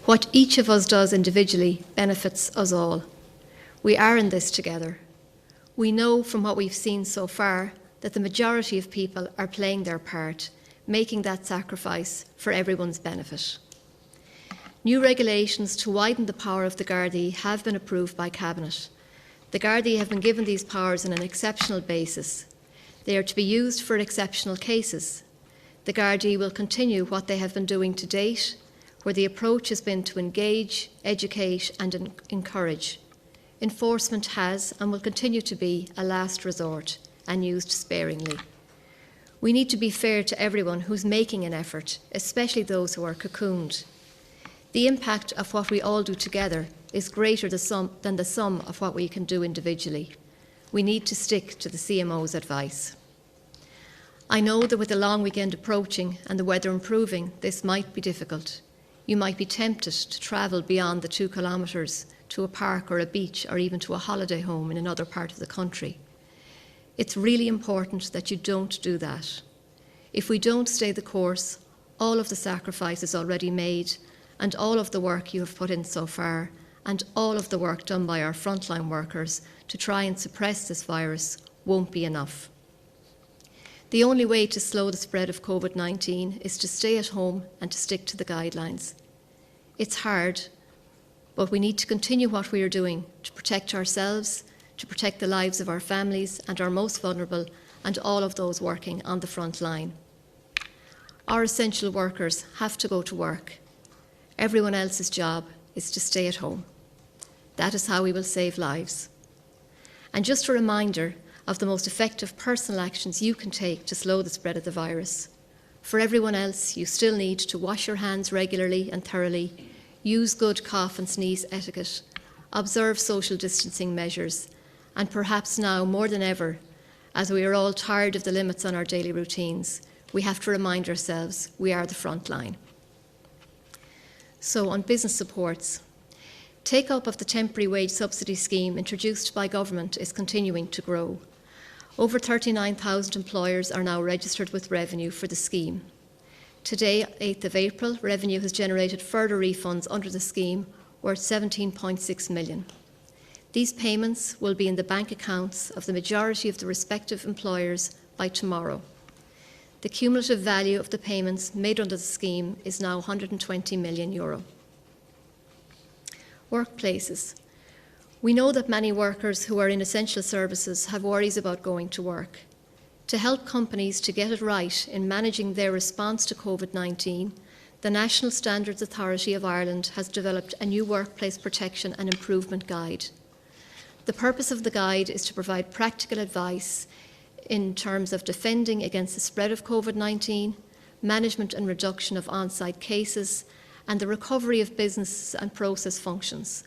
What each of us does individually benefits us all. We are in this together. We know from what we've seen so far that the majority of people are playing their part, making that sacrifice for everyone's benefit. New regulations to widen the power of the Garda have been approved by Cabinet. The Garda have been given these powers on an exceptional basis. They are to be used for exceptional cases. The Garda will continue what they have been doing to date, where the approach has been to engage, educate and encourage. Enforcement has and will continue to be a last resort and used sparingly. We need to be fair to everyone who's making an effort, especially those who are cocooned. The impact of what we all do together is greater than the sum of what we can do individually. We need to stick to the CMO's advice. I know that with the long weekend approaching and the weather improving, this might be difficult. You might be tempted to travel beyond the 2 kilometres to a park or a beach or even to a holiday home in another part of the country. It's really important that you don't do that. If we don't stay the course, all of the sacrifices already made and all of the work you have put in so far and all of the work done by our frontline workers to try and suppress this virus won't be enough. The only way to slow the spread of COVID-19 is to stay at home and to stick to the guidelines. It's hard, but we need to continue what we are doing to protect ourselves, to protect the lives of our families and our most vulnerable and all of those working on the front line. Our essential workers have to go to work. Everyone else's job is to stay at home. That is how we will save lives. And just a reminder of the most effective personal actions you can take to slow the spread of the virus. For everyone else, you still need to wash your hands regularly and thoroughly, use good cough and sneeze etiquette, observe social distancing measures, and perhaps now more than ever, as we are all tired of the limits on our daily routines, we have to remind ourselves we are the front line. So on business supports, take-up of the temporary wage subsidy scheme introduced by government is continuing to grow. Over 39,000 employers are now registered with revenue for the scheme. Today, 8th of April, revenue has generated further refunds under the scheme worth $17.6 million. These payments will be in the bank accounts of the majority of the respective employers by tomorrow. The cumulative value of the payments made under the scheme is now €120 million. Workplaces. We know that many workers who are in essential services have worries about going to work. To help companies to get it right in managing their response to COVID-19, the National Standards Authority of Ireland has developed a new workplace protection and improvement guide. The purpose of the guide is to provide practical advice in terms of defending against the spread of COVID-19, management and reduction of on-site cases, and the recovery of businesses and process functions.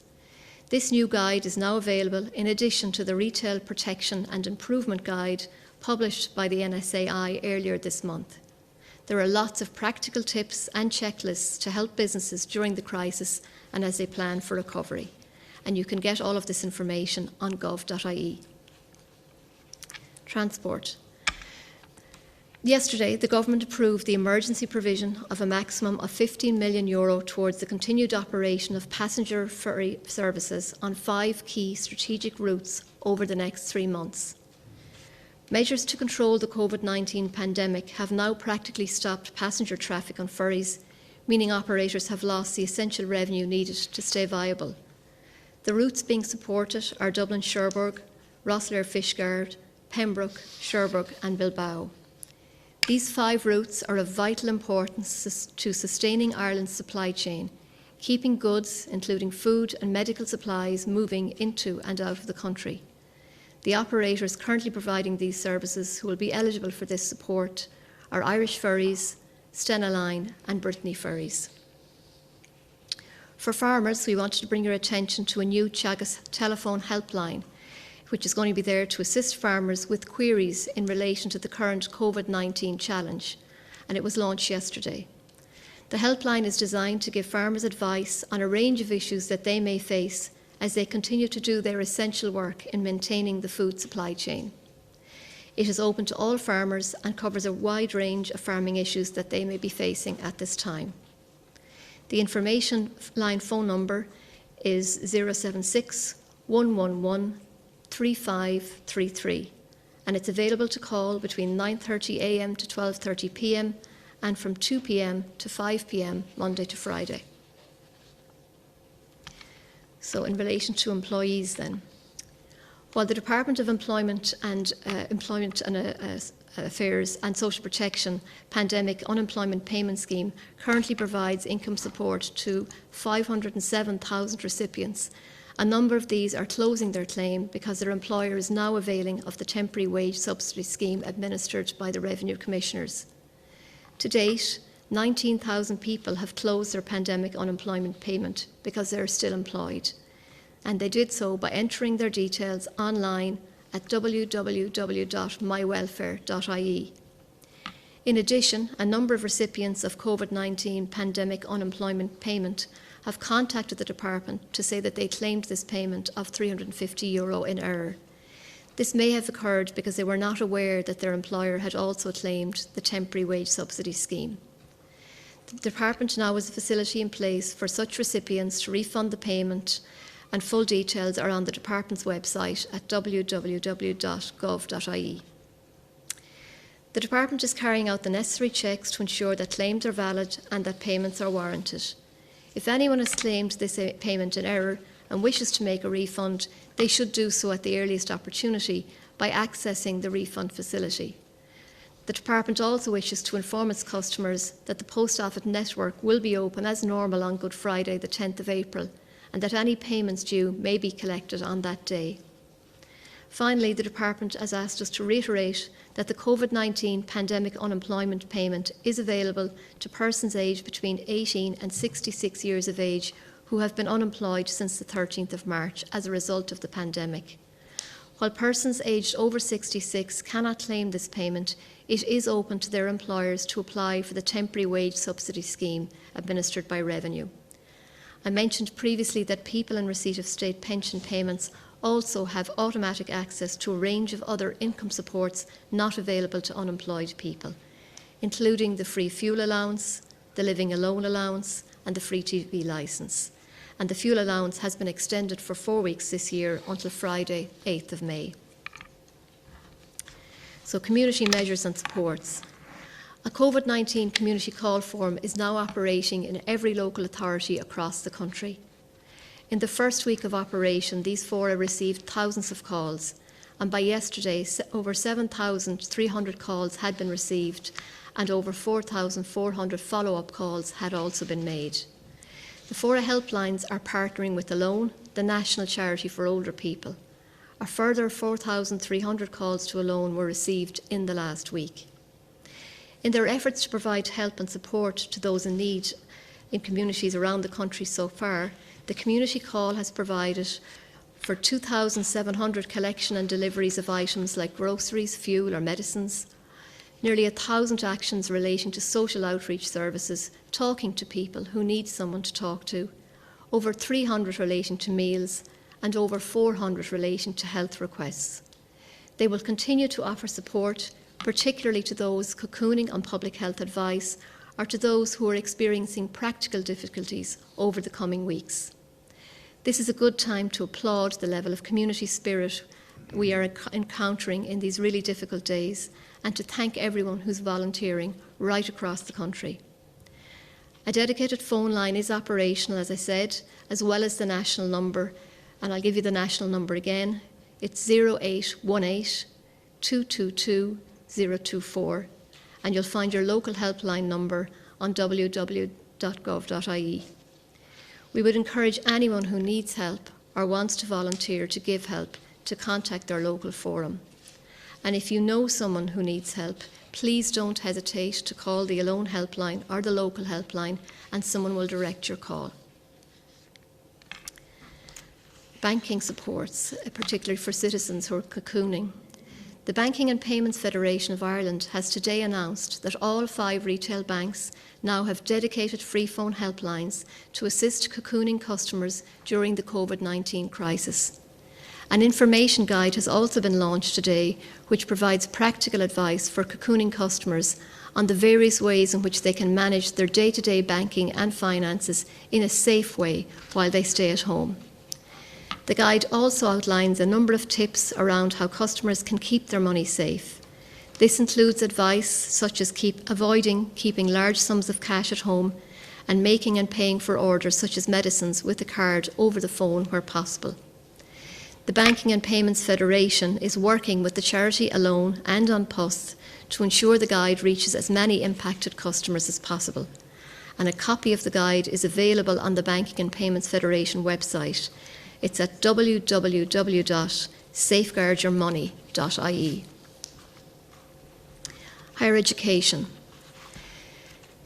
This new guide is now available in addition to the Retail Protection and Improvement Guide published by the NSAI earlier this month. There are lots of practical tips and checklists to help businesses during the crisis and as they plan for recovery. And you can get all of this information on gov.ie. Transport. Yesterday, the government approved the emergency provision of a maximum of €15 million towards the continued operation of passenger ferry services on 5 key strategic routes over the next 3 months. Measures to control the COVID-19 pandemic have now practically stopped passenger traffic on ferries, meaning operators have lost the essential revenue needed to stay viable. The routes being supported are Dublin-Cherbourg, Rosslare-Fishguard, Pembroke, Sherbrooke and Bilbao. These 5 routes are of vital importance to sustaining Ireland's supply chain, keeping goods, including food and medical supplies, moving into and out of the country. The operators currently providing these services who will be eligible for this support are Irish Ferries, Stena Line and Brittany Ferries. For farmers, we wanted to bring your attention to a new Teagasc telephone helpline, which is going to be there to assist farmers with queries in relation to the current COVID-19 challenge, and it was launched yesterday. The helpline is designed to give farmers advice on a range of issues that they may face as they continue to do their essential work in maintaining the food supply chain. It is open to all farmers and covers a wide range of farming issues that they may be facing at this time. The information line phone number is 076 111 3533, and it's available to call between 9:30 a.m. to 12:30 p.m. and from 2 p.m. to 5 p.m. Monday to Friday. So in relation to employees then, while the Department of Employment and Affairs and Social Protection Pandemic Unemployment Payment Scheme currently provides income support to 507,000 recipients, a number of these are closing their claim because their employer is now availing of the temporary wage subsidy scheme administered by the Revenue Commissioners. To date, 19,000 people have closed their pandemic unemployment payment because they are still employed, and they did so by entering their details online at www.mywelfare.ie. In addition, a number of recipients of COVID-19 pandemic unemployment payment have contacted the department to say that they claimed this payment of €350 in error. This may have occurred because they were not aware that their employer had also claimed the temporary wage subsidy scheme. The department now has a facility in place for such recipients to refund the payment, and full details are on the department's website at www.gov.ie. The department is carrying out the necessary checks to ensure that claims are valid and that payments are warranted. If anyone has claimed this payment in error and wishes to make a refund, they should do so at the earliest opportunity by accessing the refund facility. The department also wishes to inform its customers that the Post Office network will be open as normal on Good Friday, the 10th of April, and that any payments due may be collected on that day. Finally, the department has asked us to reiterate that the COVID-19 pandemic unemployment payment is available to persons aged between 18 and 66 years of age who have been unemployed since the 13th of March as a result of the pandemic. While persons aged over 66 cannot claim this payment, it is open to their employers to apply for the temporary wage subsidy scheme administered by Revenue. I mentioned previously that people in receipt of state pension payments also have automatic access to a range of other income supports not available to unemployed people, including the free fuel allowance, the living alone allowance and the free TV licence. And the fuel allowance has been extended for 4 weeks this year until Friday, 8th of May. So community measures and supports. A COVID-19 community call form is now operating in every local authority across the country. In the first week of operation, these fora received thousands of calls, and by yesterday, over 7,300 calls had been received, and over 4,400 follow-up calls had also been made. The fora helplines are partnering with Alone, the national charity for older people. A further 4,300 calls to Alone were received in the last week. In their efforts to provide help and support to those in need in communities around the country so far, the community call has provided for 2,700 collection and deliveries of items like groceries, fuel or medicines, nearly 1,000 actions relating to social outreach services, talking to people who need someone to talk to, over 300 relating to meals, and over 400 relating to health requests. They will continue to offer support, particularly to those cocooning on public health advice or to those who are experiencing practical difficulties over the coming weeks. This is a good time to applaud the level of community spirit we are encountering in these really difficult days and to thank everyone who's volunteering right across the country. A dedicated phone line is operational, as I said, as well as the national number, and I'll give you the national number again. It's 0818 222 024, and you'll find your local helpline number on www.gov.ie. We would encourage anyone who needs help or wants to volunteer to give help to contact their local forum. And if you know someone who needs help, please don't hesitate to call the Alone helpline or the local helpline, and someone will direct your call. Banking supports, particularly for citizens who are cocooning. The Banking and Payments Federation of Ireland has today announced that all 5 retail banks now have dedicated free phone helplines to assist cocooning customers during the COVID-19 crisis. An information guide has also been launched today, which provides practical advice for cocooning customers on the various ways in which they can manage their day-to-day banking and finances in a safe way while they stay at home. The guide also outlines a number of tips around how customers can keep their money safe. This includes advice such as avoiding keeping large sums of cash at home and making and paying for orders such as medicines with a card over the phone where possible. The Banking and Payments Federation is working with the charity Alone and An Post to ensure the guide reaches as many impacted customers as possible. And a copy of the guide is available on the Banking and Payments Federation website. It's at www.safeguardyourmoney.ie. Higher education.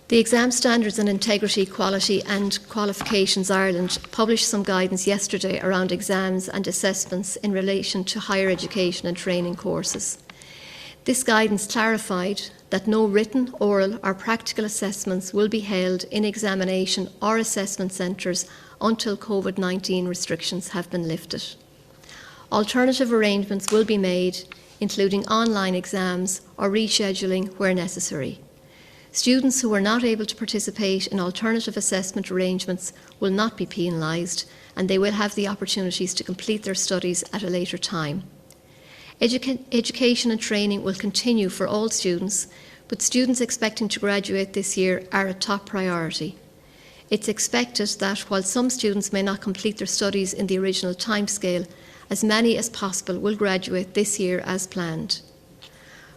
The Exam Standards and Integrity, Quality and Qualifications Ireland published some guidance yesterday around exams and assessments in relation to higher education and training courses. This guidance clarified that no written, oral or practical assessments will be held in examination or assessment centres until COVID-19 restrictions have been lifted. Alternative arrangements will be made, including online exams or rescheduling where necessary. Students who are not able to participate in alternative assessment arrangements will not be penalised, and they will have the opportunities to complete their studies at a later time. Education and training will continue for all students, but students expecting to graduate this year are a top priority. It's expected that while some students may not complete their studies in the original timescale, as many as possible will graduate this year as planned.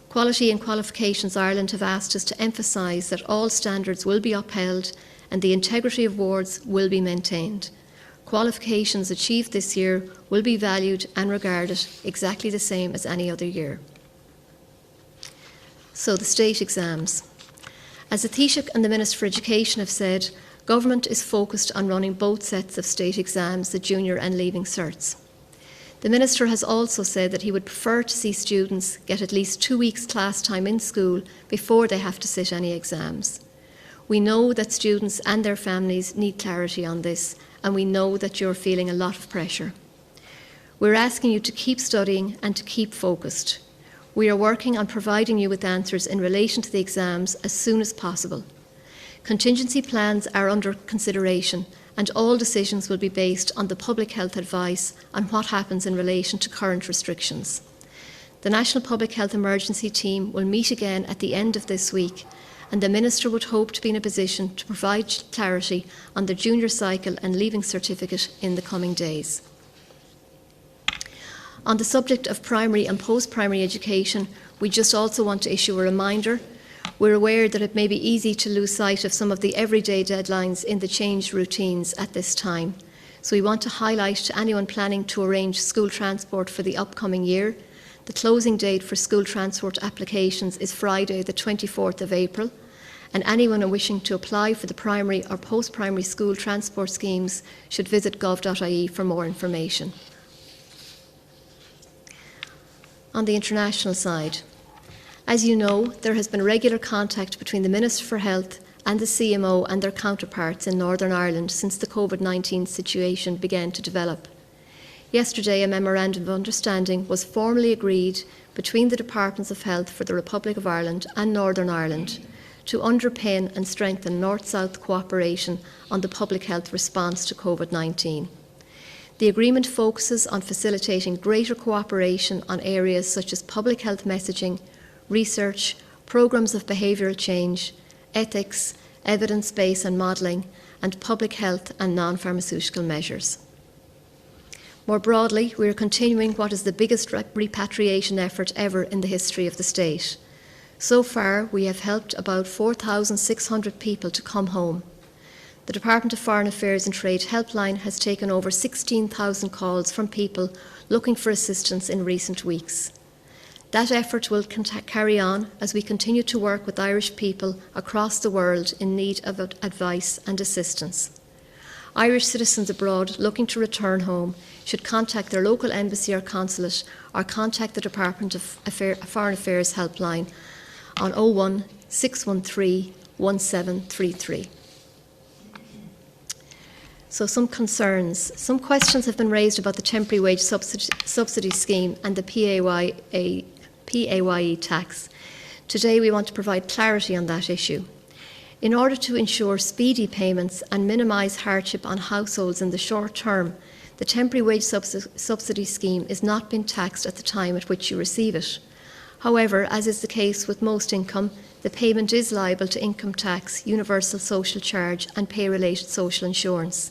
Quality and Qualifications Ireland have asked us to emphasise that all standards will be upheld and the integrity of awards will be maintained. Qualifications achieved this year will be valued and regarded exactly the same as any other year. So the state exams. As the Taoiseach and the Minister for Education have said, Government is focused on running both sets of state exams, the junior and leaving certs. The Minister has also said that he would prefer to see students get at least 2 weeks class time in school before they have to sit any exams. We know that students and their families need clarity on this, and we know that you're feeling a lot of pressure. We're asking you to keep studying and to keep focused. We are working on providing you with answers in relation to the exams as soon as possible. Contingency plans are under consideration, and all decisions will be based on the public health advice on what happens in relation to current restrictions. The National Public Health Emergency Team will meet again at the end of this week, and the Minister would hope to be in a position to provide clarity on the junior cycle and leaving certificate in the coming days. On the subject of primary and post-primary education, we just also want to issue a reminder. We're aware that it may be easy to lose sight of some of the everyday deadlines in the changed routines at this time. So we want to highlight to anyone planning to arrange school transport for the upcoming year, the closing date for school transport applications is Friday the 24th of April, and anyone wishing to apply for the primary or post-primary school transport schemes should visit gov.ie for more information. On the international side, as you know, there has been regular contact between the Minister for Health and the CMO and their counterparts in Northern Ireland since the COVID-19 situation began to develop. Yesterday, a memorandum of understanding was formally agreed between the Departments of Health for the Republic of Ireland and Northern Ireland to underpin and strengthen North-South cooperation on the public health response to COVID-19. The agreement focuses on facilitating greater cooperation on areas such as public health messaging, research, programmes of behavioural change, ethics, evidence-based and modelling, and public health and non-pharmaceutical measures. More broadly, we are continuing what is the biggest repatriation effort ever in the history of the state. So far, we have helped about 4,600 people to come home. The Department of Foreign Affairs and Trade helpline has taken over 16,000 calls from people looking for assistance in recent weeks. That effort will carry on as we continue to work with Irish people across the world in need of advice and assistance. Irish citizens abroad looking to return home should contact their local embassy or consulate or contact the Department of Foreign Affairs helpline on 01 613 1733. So some concerns. Some questions have been raised about the temporary wage subsidy scheme and the PAYE tax. Today we want to provide clarity on that issue. In order to ensure speedy payments and minimise hardship on households in the short term, the temporary wage subsidy scheme is not being taxed at the time at which you receive it. However, as is the case with most income, the payment is liable to income tax, universal social charge and pay-related social insurance.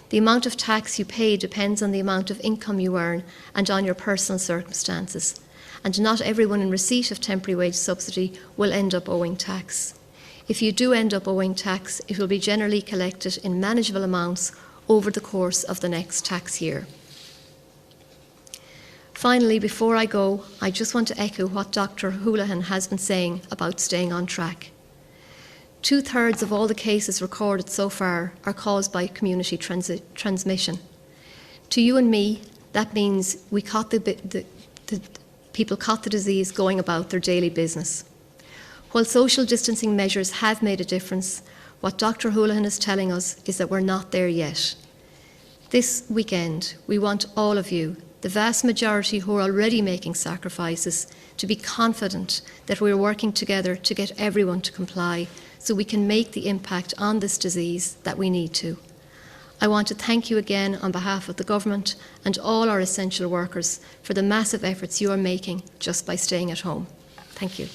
The amount of tax you pay depends on the amount of income you earn and on your personal circumstances, and not everyone in receipt of temporary wage subsidy will end up owing tax. If you do end up owing tax, it will be generally collected in manageable amounts over the course of the next tax year. Finally, before I go, I just want to echo what Dr. Houlihan has been saying about staying on track. 2/3 of all the cases recorded so far are caused by community transmission. To you and me, that means we caught people caught the disease going about their daily business. While social distancing measures have made a difference, what Dr. Houlihan is telling us is that we're not there yet. This weekend, we want all of you, the vast majority who are already making sacrifices, to be confident that we're working together to get everyone to comply so we can make the impact on this disease that we need to. I want to thank you again on behalf of the government and all our essential workers for the massive efforts you are making just by staying at home. Thank you.